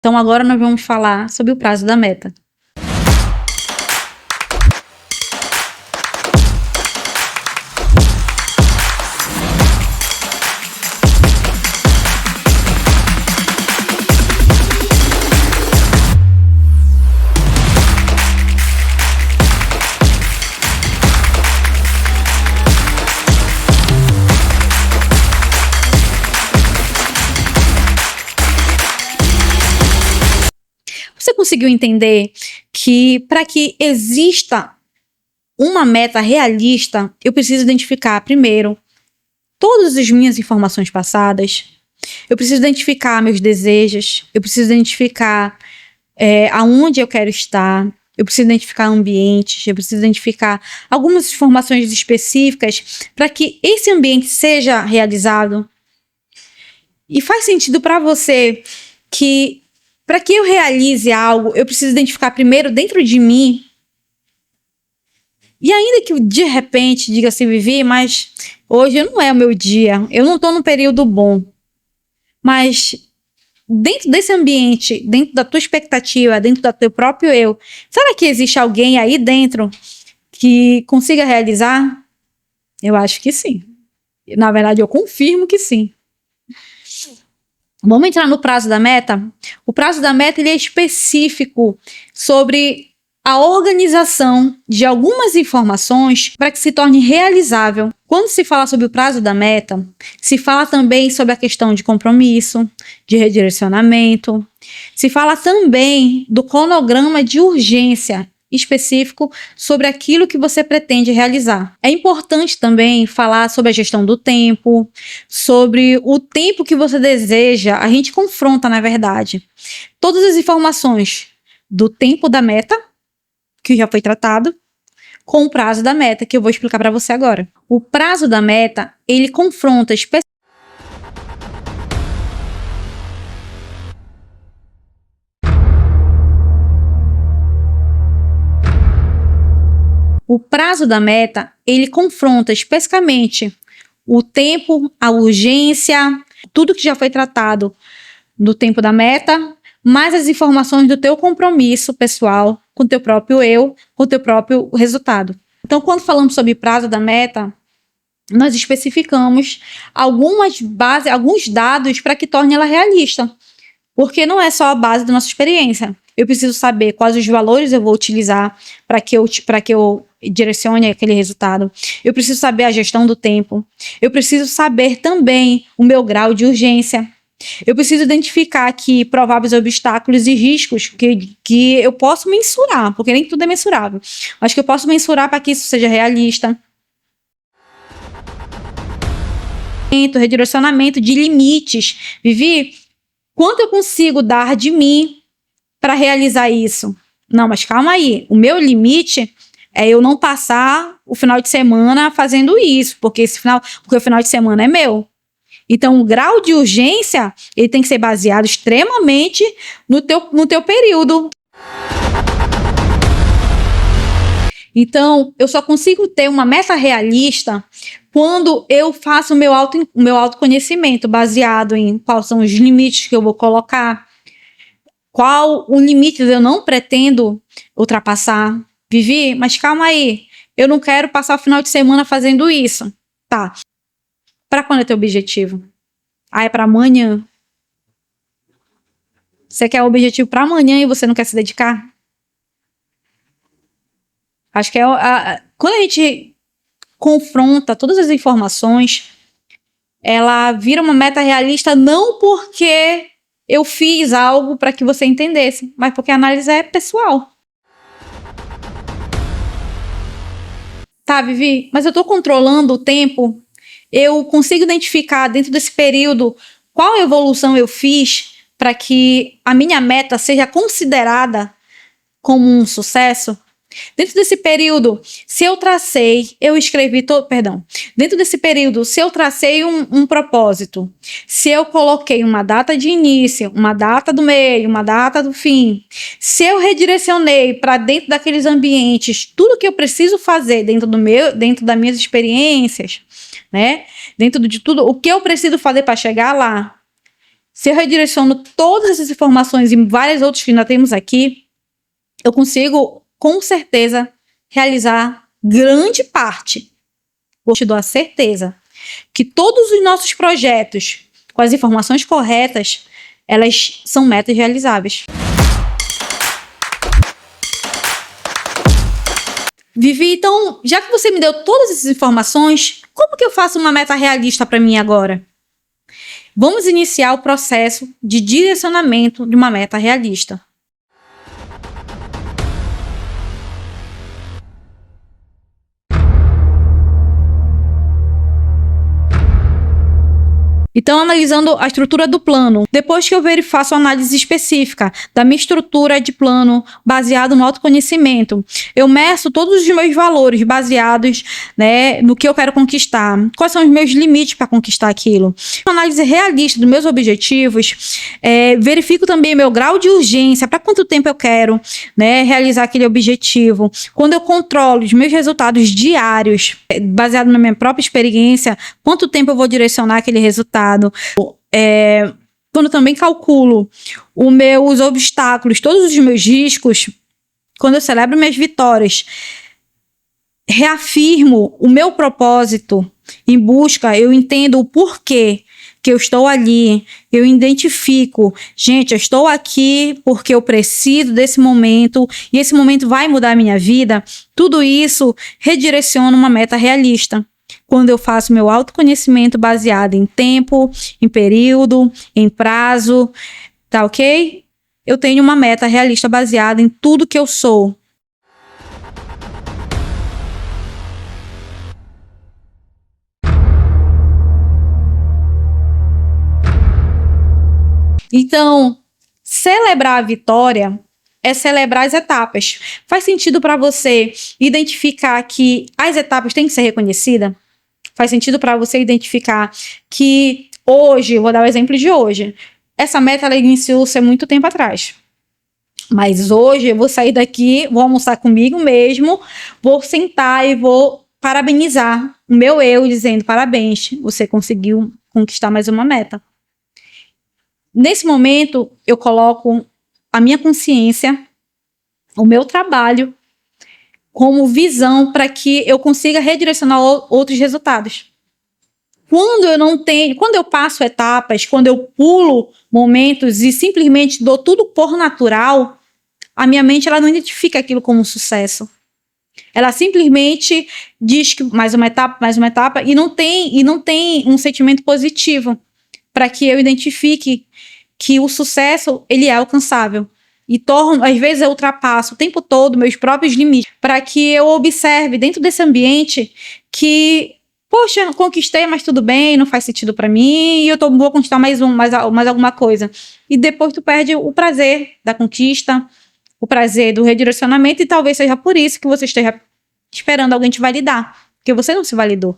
Então agora nós vamos falar sobre o prazo da meta. Você conseguiu entender que para que exista uma meta realista, eu preciso identificar primeiro todas as minhas informações passadas, eu preciso identificar meus desejos, eu preciso identificar aonde eu quero estar, eu preciso identificar ambientes, eu preciso identificar algumas informações específicas para que esse ambiente seja realizado. E faz sentido para você que para que eu realize algo, eu preciso identificar primeiro dentro de mim. E ainda que de repente diga assim, Vivi, mas hoje não é o meu dia, eu não estou num período bom. Mas dentro desse ambiente, dentro da tua expectativa, dentro do teu próprio eu, será que existe alguém aí dentro que consiga realizar? Eu acho que sim. Na verdade, eu confirmo que sim. Vamos entrar no prazo da meta? O prazo da meta ele é específico sobre a organização de algumas informações para que se torne realizável. Quando se fala sobre o prazo da meta, se fala também sobre a questão de compromisso, de redirecionamento, se fala também do cronograma de urgência específico sobre aquilo que você pretende realizar. É importante também falar sobre a gestão do tempo, sobre o tempo que você deseja. A gente confronta, na verdade, todas as informações do tempo da meta, que já foi tratado, com o prazo da meta, que eu vou explicar para você agora. O prazo da meta, ele confronta O prazo da meta, ele confronta especificamente o tempo, a urgência, tudo que já foi tratado no tempo da meta, mais as informações do teu compromisso pessoal com o teu próprio eu, com o teu próprio resultado. Então, quando falamos sobre prazo da meta, nós especificamos alguns dados para que torne ela realista. Porque não é só a base da nossa experiência. Eu preciso saber quais os valores eu vou utilizar para que eu direcione aquele resultado. Eu preciso saber a gestão do tempo. Eu preciso saber também o meu grau de urgência. Eu preciso identificar aqui prováveis obstáculos e riscos que eu posso mensurar, porque nem tudo é mensurável, mas que eu posso mensurar para que isso seja realista. Redirecionamento de limites. Vivi, quanto eu consigo dar de mim para realizar isso? Não, mas calma aí. O meu limite é eu não passar o final de semana fazendo isso, porque o final de semana é meu. Então, o grau de urgência, ele tem que ser baseado extremamente no teu período. Então, eu só consigo ter uma meta realista quando eu faço o meu autoconhecimento, baseado em quais são os limites que eu vou colocar, qual o limite eu não pretendo ultrapassar. Vivi, mas calma aí, eu não quero passar o final de semana fazendo isso. Tá. Para quando é teu objetivo? Ah, é para amanhã? Você quer o objetivo para amanhã e você não quer se dedicar? Acho que quando a gente confronta todas as informações, ela vira uma meta realista não porque eu fiz algo para que você entendesse, mas porque a análise é pessoal. Tá, Vivi, mas eu estou controlando o tempo, eu consigo identificar dentro desse período qual evolução eu fiz para que a minha meta seja considerada como um sucesso? Dentro desse período, se eu tracei, dentro desse período, se eu tracei um propósito, se eu coloquei uma data de início, uma data do meio, uma data do fim, se eu redirecionei para dentro daqueles ambientes, tudo que eu preciso fazer dentro das minhas experiências, né? Dentro de tudo, o que eu preciso fazer para chegar lá, Se eu redireciono todas essas informações e várias outras que ainda temos aqui, eu consigo, com certeza, realizar grande parte. Vou te dar a certeza que todos os nossos projetos, com as informações corretas, elas são metas realizáveis. Vivi, então, já que você me deu todas essas informações, como que eu faço uma meta realista para mim agora? Vamos iniciar o processo de direcionamento de uma meta realista. Então, analisando a estrutura do plano, depois que eu faço a análise específica da minha estrutura de plano baseado no autoconhecimento, eu meço todos os meus valores baseados, né, no que eu quero conquistar, quais são os meus limites para conquistar aquilo. Uma análise realista dos meus objetivos, verifico também meu grau de urgência, para quanto tempo eu quero, né, realizar aquele objetivo. Quando eu controlo os meus resultados diários, baseado na minha própria experiência, quanto tempo eu vou direcionar aquele resultado. Quando também calculo os meus obstáculos, todos os meus riscos, quando eu celebro minhas vitórias, reafirmo o meu propósito em busca, eu entendo o porquê que eu estou ali, eu identifico, gente, eu estou aqui porque eu preciso desse momento e esse momento vai mudar a minha vida. Tudo isso redireciona uma meta realista. Quando eu faço meu autoconhecimento baseado em tempo, em período, em prazo, tá ok? Eu tenho uma meta realista baseada em tudo que eu sou. Então, celebrar a vitória é celebrar as etapas. Faz sentido para você identificar que as etapas têm que ser reconhecidas? Faz sentido para você identificar que hoje, vou dar o exemplo de hoje, essa meta ela iniciou-se há muito tempo atrás. Mas hoje eu vou sair daqui, vou almoçar comigo mesmo, vou sentar e vou parabenizar o meu eu, dizendo parabéns, você conseguiu conquistar mais uma meta. Nesse momento, eu coloco a minha consciência, o meu trabalho, como visão para que eu consiga redirecionar outros resultados. Quando eu passo etapas, quando eu pulo momentos e simplesmente dou tudo por natural, a minha mente ela não identifica aquilo como um sucesso. Ela simplesmente diz que mais uma etapa, e não tem um sentimento positivo para que eu identifique que o sucesso ele é alcançável. E às vezes eu ultrapasso o tempo todo meus próprios limites para que eu observe dentro desse ambiente que, poxa, conquistei, mas tudo bem, não faz sentido para mim e eu vou conquistar mais alguma coisa. E depois tu perde o prazer da conquista, o prazer do redirecionamento e talvez seja por isso que você esteja esperando alguém te validar, porque você não se validou.